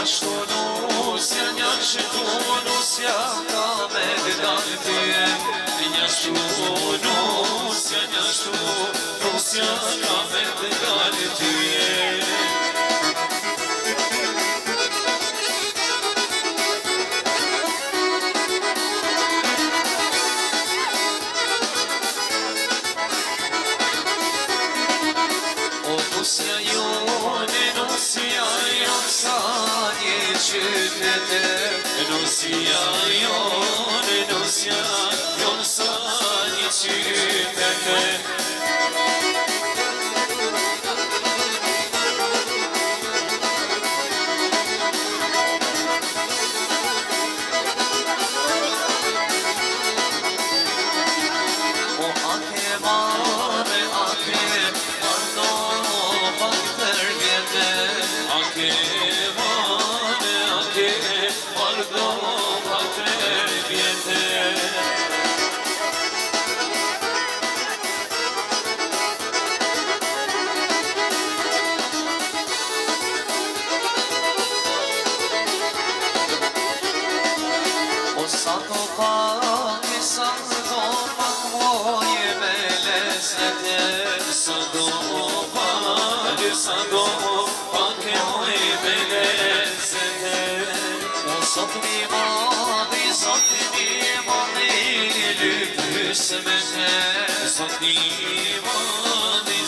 ashtu nusja, një ashtu nusja, ka me dalë tyje. Një ashtu nusja, një ashtu nusja, ka me dalë tyje. Nusja jone, nusja jon sa një qytete. Nusja jone, nusja jon sa një qytete. O ake mare, ake mardo bakter vjete. Ake mare, ake mardo bakter vjete. O sa to pak, sa to pak moje me lezete. Sa to pak moje me lezete. O sot mi madi, lypës me te. Sot mi madi,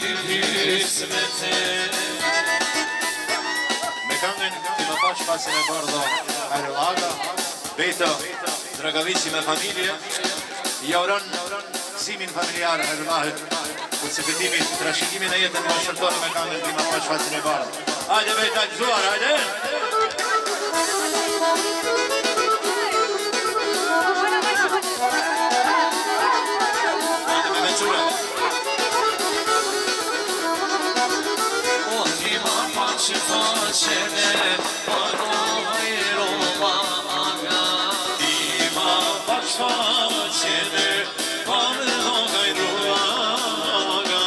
lypës me te. Me këngën ti më pash pasin e bardho Arlaga, Beto, Dragavici me familje, ja uron simin familjar Arlahit, ku të fitimit trashëgimin e jetën më shërtoni me këngën ti më pash pasin e bardho. Hajde Beta, gëzuar, hajde! Hajde me veçura! O ti ma faqe faqene, paroj Roma aga. Ti ma faqe faqene, paroj Roma aga.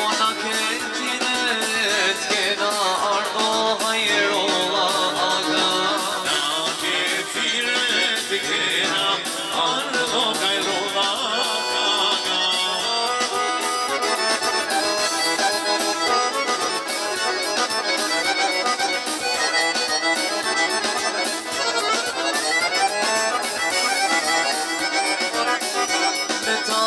Ona kentinet kena ardo hajrola aga. Na ke firet kena ardo hajrola aga. Me ta